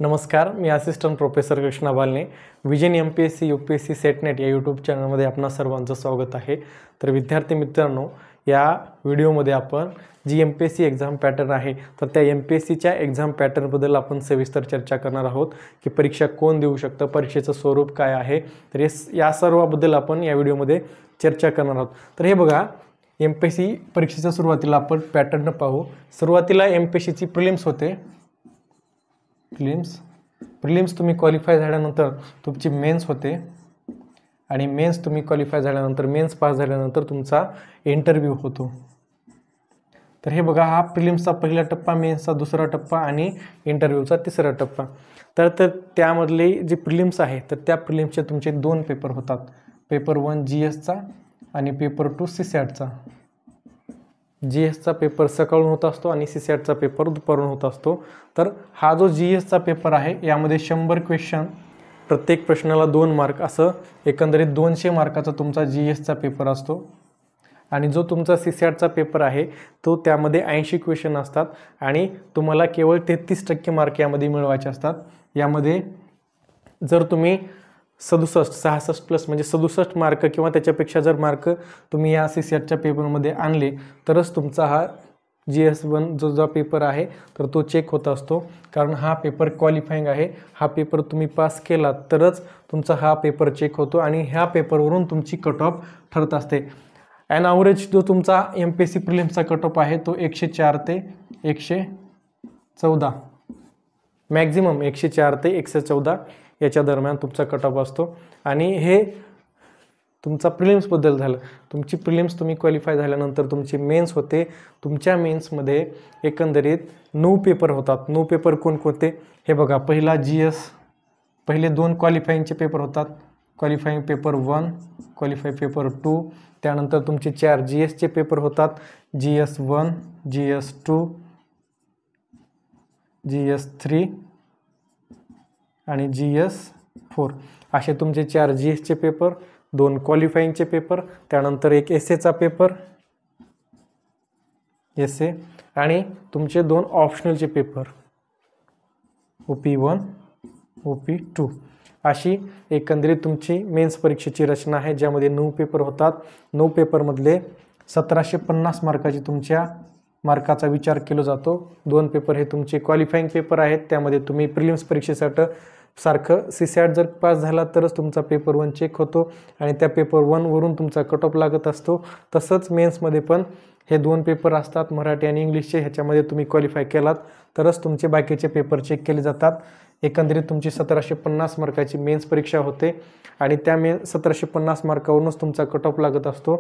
नमस्कार, मी assistant professor Krishna बालने. Vision MPSC UPSC SET NET या यूट्यूब चॅनलमध्ये आपणा सर्वांचं स्वागत आहे. तर विद्यार्थी मित्रांनो, या व्हिडिओमध्ये आपण जी MPSC एक्झाम पॅटर्न आहे तर त्या MPSCच्या एक्झाम पॅटर्नबद्दल आपण सविस्तर चर्चा करणार आहोत की परीक्षा कोण देऊ शकतं, परीक्षेचं स्वरूप काय आहे. तर या सर्वाबद्दल आपण या व्हिडिओमध्ये चर्चा करणार आहोत. तर हे बघा, MPSC परीक्षेच्या सुरुवातीला आपण पॅटर्न पाहू. सुरुवातीला MPSCची प्रिलिम्स होते. प्रिलिम्स तुम्ही क्वालिफाय झाल्यानंतर तुमची मेन्स होते आणि मेन्स तुम्ही क्वालिफाय झाल्यानंतर मेन्स पास झाल्यानंतर तुमचा इंटरव्ह्यू होतो. तर हे बघा, हा प्रिलिम्सचा पहिला टप्पा, मेन्सचा दुसरा टप्पा आणि इंटरव्ह्यूचा तिसरा टप्पा. तर त्यामधले जे प्रिलिम्स आहे तर त्या प्रिलिम्सचे तुमचे दोन पेपर होतात. पेपर 1 GSचा आणि पेपर 2 CSATचा. GSचा पेपर सकाळून होत असतो आणि CSATचा पेपर दुपारून होत असतो. तर हा जो GSचा पेपर आहे यामध्ये 100 क्वेश्चन, प्रत्येक प्रश्नाला 2 मार्क, असं एकंदरीत 200 मार्काचा तुमचा GSचा पेपर असतो. आणि जो तुमचा CSATचा पेपर आहे तो त्यामध्ये 80 क्वेश्चन असतात आणि तुम्हाला केवळ 33% मार्क यामध्ये मिळवायचे असतात. यामध्ये जर तुम्ही 66 प्लस म्हणजे 67 मार्क किंवा त्याच्यापेक्षा जर मार्क तुम्ही या CSATच्या पेपरमध्ये आणले तरच तुमचा हा GS1 जो पेपर आहे तर तो चेक होत असतो. कारण हा पेपर क्वालिफाईंग आहे. हा पेपर तुम्ही पास केला तरच तुमचा हा पेपर चेक होतो आणि ह्या पेपरवरून तुमची कट ऑफ ठरत असते. ॲन ॲव्हरेज जो तुमचा MPSC प्रिलिम्सचा कट ऑफ आहे तो 104 ते 114, मॅक्झिमम 104 ते 114 याच्या दरम्यान तुमचा कट ऑफ असतो. आणि हे तुमचा प्रिलिम्सबद्दल झालं. तुमची प्रिलिम्स तुम्ही क्वालिफाय झाल्यानंतर तुमची मेन्स होते. तुमच्या मेन्समध्ये एकंदरीत 9 पेपर होतात. 9 पेपर कोणकोणते हे बघा. पहिला GS, पहिले 2 क्वालिफाईंगचे पेपर होतात. Qualifying paper 1, qualify paper 2. त्यानंतर तुमचे 4 GSचे पेपर होतात. GS1, GS2, GS3 आणि GS4 असे तुमचे 4 GSचे पेपर, 2 क्वालिफाईंगचे पेपर, त्यानंतर एक एसेचा पेपर एसे आणि तुमचे 2 ऑप्शनलचे पेपर OP1, OP2. अशी एकंदरीत तुमची मेन्स परीक्षेची रचना आहे ज्यामध्ये 9 पेपर होतात. 9 पेपरमधले 1750 मार्काची तुमच्या मार्काचा विचार केला जातो. 2 पेपर हे तुमचे क्वालिफाईंग पेपर आहेत. त्यामध्ये तुम्ही प्रिलिम्स परीक्षेसाठी सारखं CSAT जर पास झाला तरच तुमचा पेपर 1 चेक होतो आणि त्या पेपर 1 वरून तुमचा कट ऑफ लागत असतो. तसंच मेन्समध्ये पण हे 2 पेपर असतात, मराठी आणि इंग्लिशचे. ह्याच्यामध्ये तुम्ही क्वालिफाय केलात तरच तुमचे बाकीचे पेपर चेक केले जातात. एकंदरीत तुमची 1750 मार्काची मेन्स परीक्षा होते आणि त्या 1750 मार्कावरूनच तुमचा कट ऑफ लागत असतो.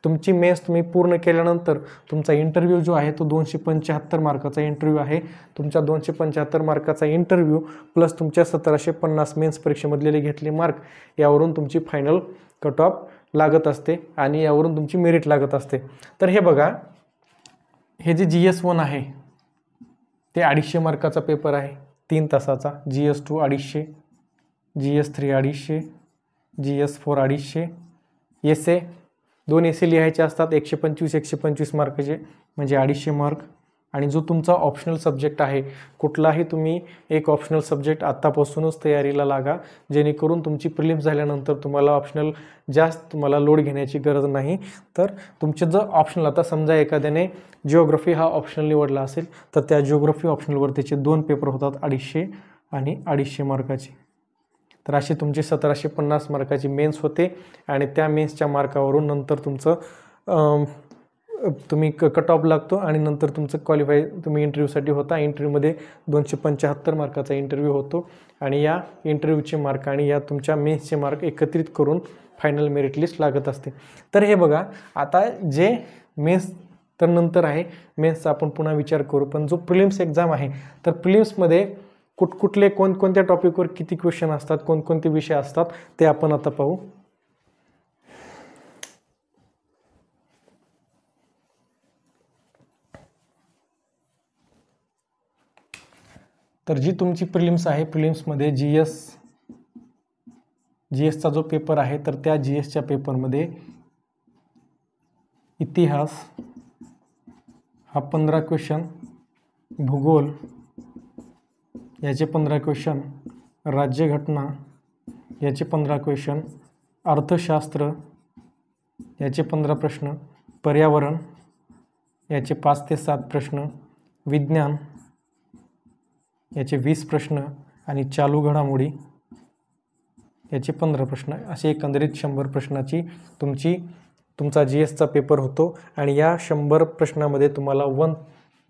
तुमची मेन्स तुम्ही पूर्ण केल्यानंतर तुमचा इंटरव्ह्यू जो आहे तो 275 मार्काचा इंटरव्ह्यू आहे. तुमच्या 275 मार्काचा इंटरव्ह्यू प्लस तुमच्या 1750 मेन्स परीक्षेमधले घेतले मार्क यावरून तुमची फायनल कट ऑफ लागत असते आणि यावरून तुमची मेरिट लागत असते. तर हे बघा, हे जे GS1 आहे ते 250 मार्काचा पेपर आहे, 3 तासाचा. GS2 250, GS3 250, GS4 250. एसे 2 एसे लिहायचे असतात, 125 मार्काचे म्हणजे 250 मार्क. आणि जो तुमचा ऑप्शनल सब्जेक्ट आहे, कुठलाही तुम्ही एक ऑप्शनल सब्जेक्ट आत्तापासूनच तयारीला लागा जेणेकरून तुमची प्रिलिम्स झाल्यानंतर तुम्हाला ऑप्शनल जास्त लोड घेण्याची गरज नाही. तर तुमचे जर ऑप्शनल, आता समजा एखाद्याने जिओग्राफी हा ऑप्शनल निवडला असेल तर त्या जिओग्राफी ऑप्शनलवर त्याचे 2 पेपर होतात 250 आणि 250 मार्काचे. तर असे तुमचे 1750 मार्काची मेन्स होते आणि त्या मेन्सच्या मार्कावरून नंतर तुमचं तुम्ही कट ऑफ लागतो आणि नंतर तुमचं क्वालिफाय तुम्ही इंटरव्ह्यूसाठी होता. इंटरव्ह्यूमध्ये 275 मार्काचा इंटरव्ह्यू होतो आणि या इंटरव्ह्यूचे मार्क आणि या तुमच्या मेन्सचे मार्क एकत्रित करून फायनल मेरिट लिस्ट लागत असते. तर हे बघा, आता जे मेन्स तर नंतर आहे, मेन्सचा आपण पुन्हा विचार करू. पण जो प्रिलिम्स एक्झाम आहे तर प्रिलिम्समध्ये कुठले कोणकोणत्या टॉपिकवर किती क्वेश्चन असतात, कोणकोणते विषय असतात ते आपण आता पाहू. तर जी तुमची प्रिलिम्स आहे, प्रिलिम्समध्ये GSचा जो पेपर आहे तर त्या GSच्या पेपरमध्ये इतिहास हा 15 क्वेश्चन, भूगोल याचे 15 क्वेश्चन, राज्यघटना याचे 15 क्वेश्चन, अर्थशास्त्र याचे 15 प्रश्न, पर्यावरण याचे 5 ते 7 प्रश्न, विज्ञान याचे 20 प्रश्न आणि चालू घडामोडी याचे 15 प्रश्न, असे एकंदरीत 100 प्रश्नाची तुमचा GSचा पेपर होतो. आणि या 100 प्रश्नामध्ये तुम्हाला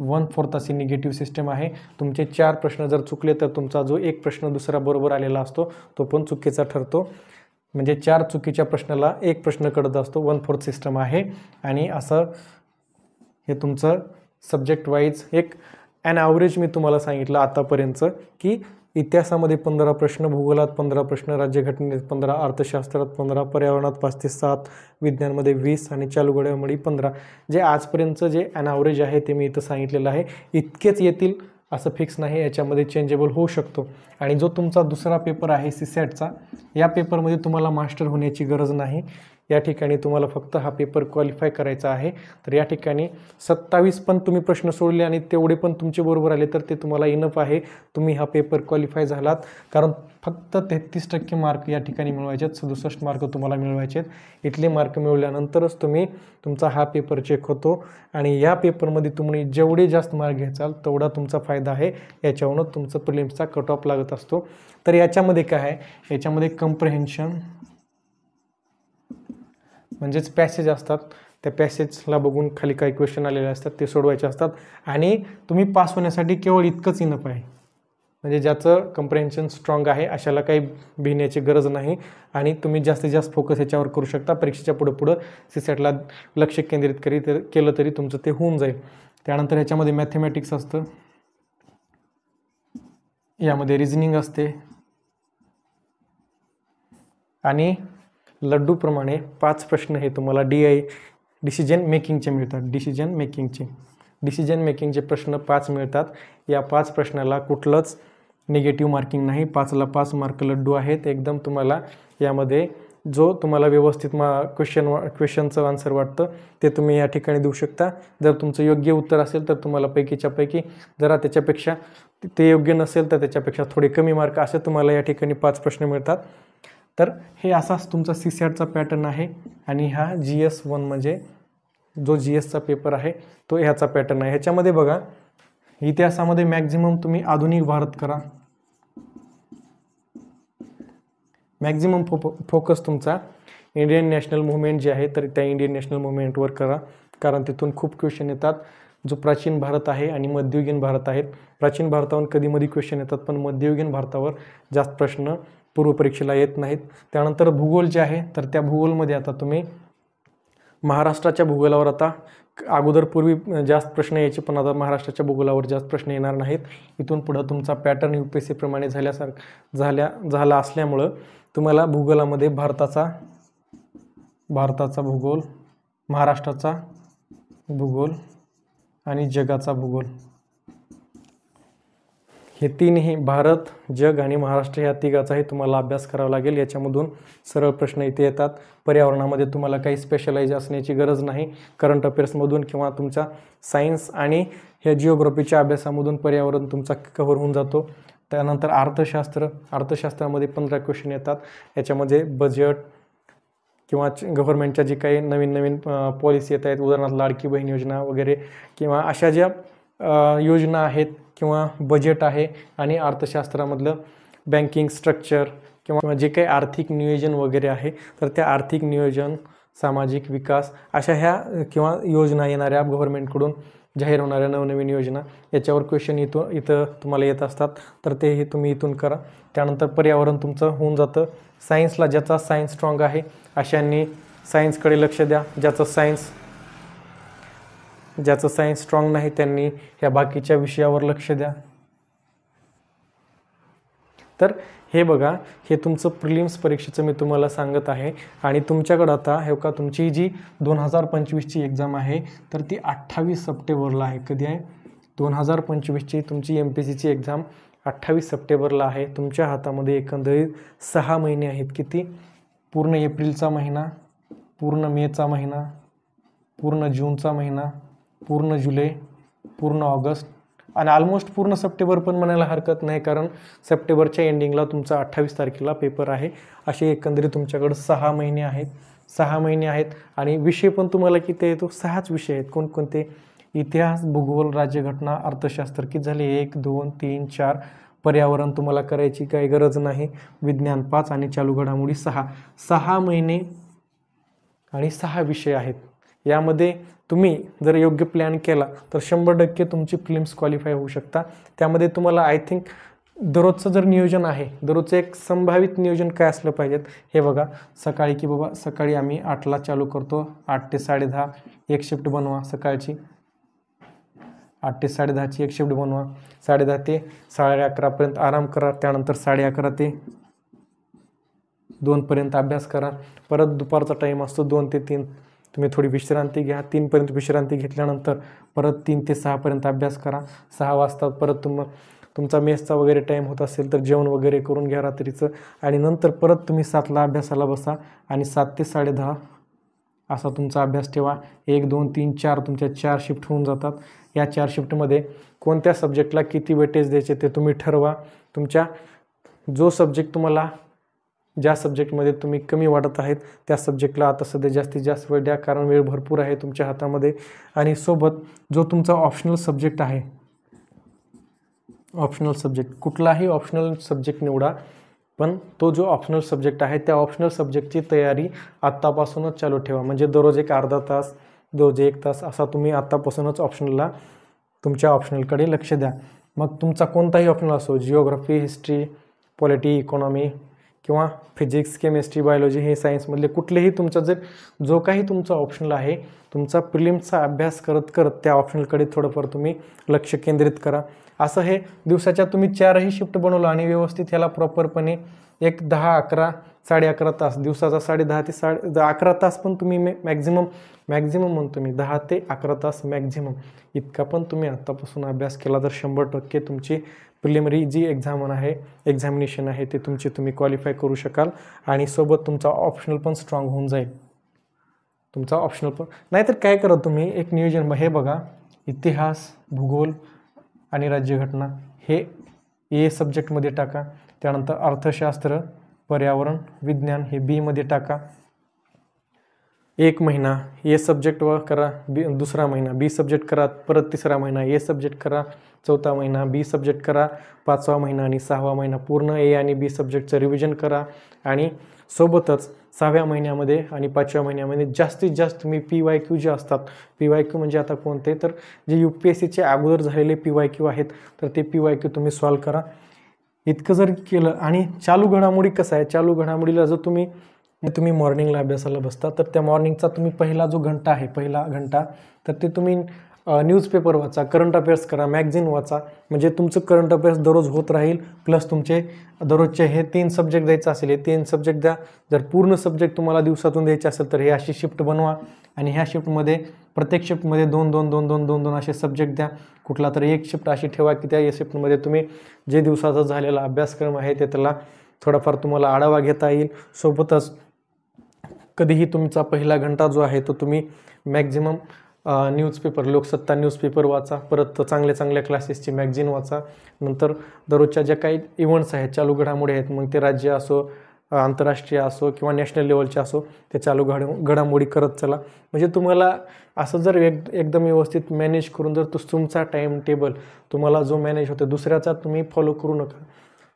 1/4 अशी निगेटिव्ह सिस्टम आहे. तुमचे 4 प्रश्न जर चुकले तर तुमचा जो एक प्रश्न दुसरा बरोबर आलेला असतो तो पण चुकीचा ठरतो. म्हणजे 4 चुकीच्या प्रश्नाला एक प्रश्न कळत असतो. 1/4 सिस्टम आहे. आणि असं हे तुमचं सब्जेक्ट वाईज एक ॲव्हरेज मी तुम्हाला सांगितलं आतापर्यंतचं, की इतिहासामध्ये 15 प्रश्न, भूगोलात 15 प्रश्न, राज्यघटनेत 15, अर्थशास्त्रात 15, पर्यावरणात 5 ते 7, विज्ञानमध्ये 20 आणि चालू घडामोडी 15. जे आजपर्यंतचं जे ॲव्हरेज आहे ते मी इथं सांगितलेलं आहे. इतकेच येतील असं फिक्स नाही, याच्यामध्ये चेंजेबल होऊ शकतो. आणि जो तुमचा दुसरा पेपर आहे CSATचा, या पेपरमध्ये तुम्हाला मास्टर होण्याची गरज नाही. या ठिकाणी तुम्हाला फक्त हा पेपर क्वालिफाय करायचा आहे. तर या ठिकाणी 27 पण तुम्ही प्रश्न सोडले आणि तेवढे पण तुमचे बरोबर आले तर ते तुम्हाला इनफ आहे. तुम्ही हा पेपर क्वालिफाय झालात. कारण फक्त 33% मार्क या ठिकाणी मिळवायचे आहेत. 67 मार्क तुम्हाला मिळवायचे आहेत. इथले मार्क मिळवल्यानंतरच तुमचा हा पेपर चेक होतो. आणि या पेपरमध्ये तुम्ही जेवढे जास्त मार्क घ्याल तेवढा तुमचा फायदा आहे. याच्यावरूनच तुमचं प्रिलिम्सचा कट ऑफ लागत असतो. तर याच्यामध्ये काय आहे, याच्यामध्ये कम्प्रहेन्शन म्हणजेच पॅसेज असतात. त्या पॅसेजला बघून खाली काही क्वेश्चन आलेले असतात ते सोडवायचे असतात. आणि तुम्ही पास होण्यासाठी केवळ इतकंच इनफ आहे. म्हणजे ज्याचं कम्प्रहेन्शन स्ट्रॉंग आहे अशाला काही भिण्याची गरज नाही. आणि तुम्ही जास्तीत जास्त फोकस याच्यावर करू शकता. परीक्षेच्या पुढं CSATला लक्ष केंद्रित केलं तरी तुमचं ते होऊन जाईल. त्यानंतर याच्यामध्ये मॅथमॅटिक्स असतं, यामध्ये रिझनिंग असते आणि लड्डूप्रमाणे 5 प्रश्न हे तुम्हाला डिसिजन मेकिंगचे मिळतात. डिसिजन मेकिंगचे प्रश्न 5 मिळतात. या 5 प्रश्नाला कुठलंच निगेटिव्ह मार्किंग नाही. 5ला 5 मार्क लड्डू आहेत. एकदम तुम्हाला यामध्ये जो तुम्हाला व्यवस्थित क्वेश्चनचं आन्सर वाटतं ते तुम्ही या ठिकाणी देऊ शकता. जर तुमचं योग्य उत्तर असेल तर तुम्हाला पैकीच्या पैकी, जरा त्याच्यापेक्षा ते योग्य नसेल तर त्याच्यापेक्षा थोडे कमी मार्क असे तुम्हाला या ठिकाणी 5 प्रश्न मिळतात. तर हे असाच तुमचा CSATचा पॅटर्न आहे. आणि हा GS1 म्हणजे जो GSचा पेपर आहे तो ह्याचा पॅटर्न आहे. ह्याच्यामध्ये बघा, इतिहासामध्ये मॅक्झिमम तुम्ही आधुनिक भारत करा. मॅक्झिमम फोकस तुमचा इंडियन नॅशनल मुवमेंट जे आहे तर त्या इंडियन नॅशनल मुवमेंटवर करा. कारण तिथून खूप क्वेश्चन येतात. जो प्राचीन भारत आहे आणि मध्ययुगीन भारत आहेत. प्राचीन भारतावर कधीमधी क्वेश्चन येतात पण मध्ययुगीन भारतावर जास्त प्रश्न पूर्वपरीक्षेला येत नाहीत. त्यानंतर भूगोल जे आहे तर त्या भूगोलमध्ये आता तुम्ही महाराष्ट्राच्या भूगोलावर आता अगोदर पूर्वी जास्त प्रश्न यायचे पण आता महाराष्ट्राच्या भूगोलावर जास्त प्रश्न येणार नाहीत. इथून पुढं तुमचा पॅटर्न UPSC प्रमाणे झाला असल्यामुळं तुम्हाला भूगोलामध्ये भारताचा भूगोल, महाराष्ट्राचा भूगोल आणि जगाचा भूगोल हे तीनही भारत, जग आणि महाराष्ट्र ह्या तिघाचाही तुम्हाला अभ्यास करावा लागेल. याच्यामधून सरळ प्रश्न इथे येतात. पर्यावरणामध्ये तुम्हाला काही स्पेशलाइज असण्याची गरज नाही. करंट अफेअर्समधून किंवा तुमच्या सायन्स आणि ह्या जिओग्राफीच्या अभ्यासामधून पर्यावरण तुमचा कव्हर होऊन जातो. त्यानंतर अर्थशास्त्रामध्ये 15 क्वेश्चन येतात. याच्यामध्ये बजेट किंवा गव्हर्नमेंटच्या जे काही नवीन पॉलिसी येत आहेत, उदाहरणार्थ लाडकी बहीण योजना वगैरे किंवा अशा ज्या योजना आहेत किंवा बजेट आहे आणि अर्थशास्त्रामधलं बँकिंग स्ट्रक्चर किंवा जे काही आर्थिक नियोजन वगैरे आहे तर त्या आर्थिक नियोजन, सामाजिक विकास अशा ह्या किंवा योजना येणाऱ्या गव्हर्नमेंटकडून जाहीर होणाऱ्या नवनवीन योजना याच्यावर क्वेश्चन इथं तुम्हाला येत असतात. तर तेही तुम्ही इथून करा. त्यानंतर पर्यावरण तुमचं होऊन जातं. सायन्सला ज्याचा सायन्स स्ट्रॉंग आहे अशांनी सायन्सकडे लक्ष द्या. ज्याचं सायन्स स्ट्रॉंग नाही त्यांनी ह्या बाकीच्या विषयावर लक्ष द्या. तर हे बघा, हे तुमचं प्रिलिम्स परीक्षेचं मी तुम्हाला सांगत आहे. आणि तुमच्याकडं आता हे का तुमची जी 2025ची एक्झाम आहे तर ती 28 सप्टेंबरला आहे. कधी आहे? 2025ची तुमची MPSCची एक्झाम 28 सप्टेंबरला आहे. तुमच्या हातामध्ये एकंदरीत 6 महिने आहेत. किती? पूर्ण एप्रिलचा महिना, पूर्ण मेचा महिना, पूर्ण जूनचा महिना, पूर्ण जुलै, पूर्ण ऑगस्ट आणि ऑलमोस्ट पूर्ण सप्टेंबर पण म्हणायला हरकत नाही, कारण सप्टेंबरच्या एंडिंगला तुमचा 28 तारखेला पेपर आहे. असे एकंदरीत तुमच्याकडे 6 महिने आहेत. 6 महिने आहेत आणि विषय पण तुम्हाला किती आहे, तो 6च विषय आहेत. कोणकोणते? इतिहास, भूगोल, राज्यघटना, अर्थशास्त्र. किती झाले? 1 2 3 4. पर्यावरण तुम्हाला करायची काही गरज नाही. विज्ञान 5 आणि चालू घडामोडी 6. 6 महिने आणि 6 विषय आहेत. यामध्ये तुम्ही जर योग्य प्लॅन केला तर 100% तुमची प्रिलिम्स क्वालिफाय होऊ शकता. त्यामध्ये तुम्हाला आय थिंक दररोजचं जर नियोजन आहे, दररोजचं एक संभावित नियोजन काय असलं पाहिजेत हे बघा. सकाळी की बाबा सकाळी आम्ही 8ला चालू करतो, 8 ते 10:30 एक शिफ्ट बनवा सकाळची. 8 ते 10:30ची एक शिफ्ट बनवा. 10:30 ते 11:30 आराम करा. त्यानंतर 11:30 ते 2 अभ्यास करा. परत दुपारचा टाईम असतो 2 ते 3, तुम्ही थोडी विश्रांती घ्या. 3 विश्रांती घेतल्यानंतर परत 3 ते 6 अभ्यास करा. 6 वाजता परत तुमचा मेसचा वगैरे टाईम होत असेल तर जेवण वगैरे करून घ्या रात्रीचं, आणि नंतर परत तुम्ही 7ला अभ्यासाला बसा आणि 7 ते 10:30 असा तुमचा अभ्यास ठेवा. 1 2 3 4 तुमच्या 4 शिफ्ट होऊन जातात. या 4 शिफ्टमध्ये कोणत्या सब्जेक्टला किती वेटेज द्यायचे ते तुम्ही ठरवा. तुमच्या जो सब्जेक्ट तुम्हाला, ज्या सब्जेक्टमध्ये तुम्ही कमी वाटत आहेत त्या सब्जेक्टला आता सध्या जास्तीत जास्त वेळ द्या, कारण वेळ भरपूर आहे तुमच्या हातामध्ये. आणि सोबत जो तुमचा ऑप्शनल सब्जेक्ट आहे, ऑप्शनल सब्जेक्ट कुठलाही ऑप्शनल सब्जेक्ट निवडा, पण तो जो ऑप्शनल सब्जेक्ट आहे त्या ऑप्शनल सब्जेक्टची तयारी आत्तापासूनच चालू ठेवा. म्हणजे दररोज एक अर्धा तास, दररोज 1 तास असा तुम्ही आत्तापासूनच ऑप्शनलला, तुमच्या ऑप्शनलकडे लक्ष द्या. मग तुमचा कोणताही ऑप्शनल असो, जिओग्राफी, हिस्ट्री, पॉलिटी, इकॉनॉमी किंवा फिजिक्स, केमिस्ट्री, बायोलॉजी, हे सायन्समधले कुठलेही तुमचा जो काही तुमचा ऑप्शनल आहे, तुमचा प्रिलिम्सचा अभ्यास करत करत त्या ऑप्शनलकडे थोडंफार तुम्ही लक्ष केंद्रित करा. असं हे दिवसाच्या तुम्ही 4ही शिफ्ट बनवलं आणि व्यवस्थित ह्याला प्रॉपरपणे एक 10-11, 11.5 तास, दिवसाचा 10.5 ते 11 तास पण तुम्ही मॅक्झिमम म्हणतो मी 10 ते 11 तास मॅक्झिमम इतका पण तुम्ही आत्तापासून अभ्यास केला तर 100% तुमची प्रिलिमिनरी जी एक्झामिनेशन आहे ते तुम्ही क्वालिफाय करू शकाल. आणि सोबत तुमचा ऑप्शनल पण स्ट्रॉंग होऊन जाईल. तुमचा ऑप्शनल पण नाहीतर काय करा तुम्ही एक नियोजन, हे बघा, इतिहास, भूगोल आणि राज्यघटना हे ए सब्जेक्टमध्ये टाका. त्यानंतर अर्थशास्त्र, पर्यावरण, विज्ञान हे बी मध्ये टाका. 1 महिना ए सब्जेक्ट करा, दुसरा महिना बी सब्जेक्ट करा, परत तिसरा महिना ए सब्जेक्ट करा, चौथा महिना बी सब्जेक्ट करा, 5वा महिना आणि 6वा महिना पूर्ण ए आणि बी सब्जेक्टचं रिव्हिजन करा. आणि सोबतच 6व्या महिन्यामध्ये आणि 5व्या महिन्यामध्ये जास्तीत जास्त तुम्ही PYQ जे असतात, PYQ म्हणजे आता कोणते, तर जे UPSCचे अगोदर झालेले PYQ आहेत तर ते PYQ तुम्ही सॉल्व करा. इतकं जर केलं, आणि चालू घडामोडी कसं आहे, चालू घडामोडीला जर तुम्ही मॉर्निंगला अभ्यासाला बसता तर त्या मॉर्निंगचा तुम्ही पहिला जो घंटा आहे, पहिला घंटा, तर ते तुम्ही न्यूजपेपर वाचा, करंट अफेअर्स करा, मॅगझिन वाचा. म्हणजे तुमचं करंट अफेअर्स दररोज होत राहील. प्लस तुमचे दररोजचे हे 3 सब्जेक्ट द्यायचं असेल, हे 3 सब्जेक्ट द्या. जर पूर्ण सब्जेक्ट तुम्हाला दिवसातून द्यायचे असेल तर हे अशी शिफ्ट बनवा आणि ह्या शिफ्टमध्ये प्रत्येक शिफ्टमध्ये 2 असे सब्जेक्ट द्या. कुठला तरी एक शिफ्ट अशी ठेवा की त्या शिफ्टमध्ये तुम्ही जे दिवसाचा झालेला अभ्यासक्रम आहे ते त्याला थोडाफार तुम्हाला आढावा घेता येईल. सोबतच कधीही तुमचा पहिला घंटा जो आहे तो तुम्ही मॅक्झिमम न्यूजपेपर, लोकसत्ता न्यूजपेपर वाचा, परत चांगल्या क्लासेसची मॅगझिन वाचा. नंतर दररोजच्या ज्या काही इव्हेंट्स आहेत, चालू घडामोडी आहेत, मग ते राज्य असो, आंतरराष्ट्रीय असो किंवा नॅशनल लेवलचे असो, ते चालू घडामोडी करत चला. म्हणजे तुम्हाला असं जर एकदम व्यवस्थित मॅनेज करून जर तुमचा टाईम टेबल तुम्हाला जो मॅनेज होतो, दुसऱ्याचा तुम्ही फॉलो करू नका.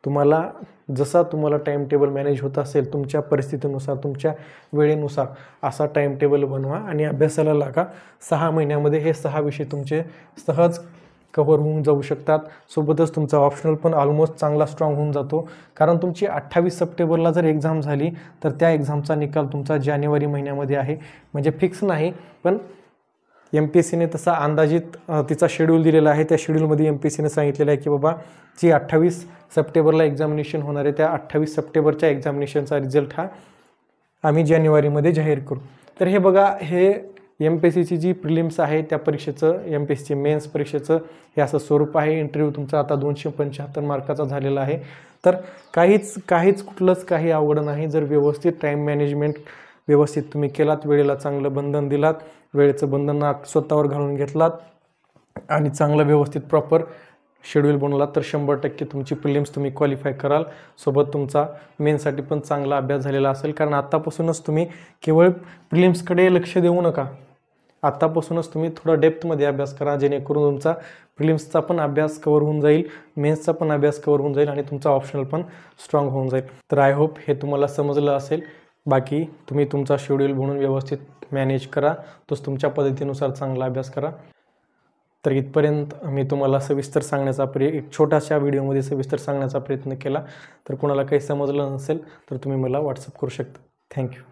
तुम्हाला जसा तुम्हाला टाईम टेबल मॅनेज होत असेल तुमच्या परिस्थितीनुसार, तुमच्या वेळेनुसार असा टाईम टेबल बनवा आणि अभ्यासाला लागा. 6 महिन्यामध्ये हे 6 विषय तुमचे सहज कव्हर होऊन जाऊ शकतात. सोबतच तुमचा ऑप्शनल पण ऑलमोस्ट चांगला स्ट्रॉंग होऊन जातो. कारण तुमची 28 सप्टेंबरला जर एक्झाम झाली तर त्या एक्झामचा निकाल तुमचा जानेवारी महिन्यामध्ये आहे. म्हणजे फिक्स नाही, पण MPSCने तसा अंदाजित तिचा शेड्यूल दिलेला आहे. त्या शेड्यूलमध्ये MPSCने सांगितलेलं आहे की बाबा जी 28 सप्टेंबरला एक्झामिनेशन होणार आहे त्या 28 सप्टेंबरच्या एक्झामिनेशनचा रिझल्ट हा आम्ही जानेवारीमध्ये जाहीर करू. तर हे बघा, हे MPSCची जी प्रिलिम्स आहे त्या परीक्षेचं, MPSCची मेन्स परीक्षेचं हे असं स्वरूप आहे. इंटरव्ह्यू तुमचा आता 275 मार्काचा झालेला आहे. तर कुठलंच काही अवघड नाही. जर व्यवस्थित टाईम मॅनेजमेंट व्यवस्थित तुम्ही केलात, वेळेला चांगलं बंधन दिलात, वेळेचं बंधन स्वतःवर घालून घेतलात, आणि चांगलं व्यवस्थित प्रॉपर शेड्यूल बनवला तर 100% तुमची प्रिलिम्स तुम्ही क्वालिफाय कराल. सोबत तुमचा मेन्ससाठी पण चांगला अभ्यास झालेला असेल. कारण आत्तापासूनच तुम्ही केवळ प्रिलिम्सकडे लक्ष देऊ नका. आत्तापासूनच तुम्ही थोडा डेप्थमध्ये अभ्यास करा, जेणेकरून तुमचा प्रिलिम्सचा पण अभ्यास कवर होऊन जाईल, मेन्सचा पण अभ्यास कवर होऊन जाईल आणि तुमचा ऑप्शनल पण स्ट्रॉंग होऊन जाईल. तर आय होप हे तुम्हाला समजलं असेल. बाकी तुम्ही तुमचा शेड्यूल बनवून व्यवस्थित मॅनेज करा, तोच तुमच्या पद्धतीनुसार चांगला अभ्यास करा. तर इथपर्यंत मी तुम्हाला सविस्तर सांगण्याचा एक छोट्याशा व्हिडिओमध्ये सविस्तर सांगण्याचा प्रयत्न केला. तर कोणाला काही समजलं नसेल तर तुम्ही मला व्हॉट्सअप करू शकता. थँक्यू.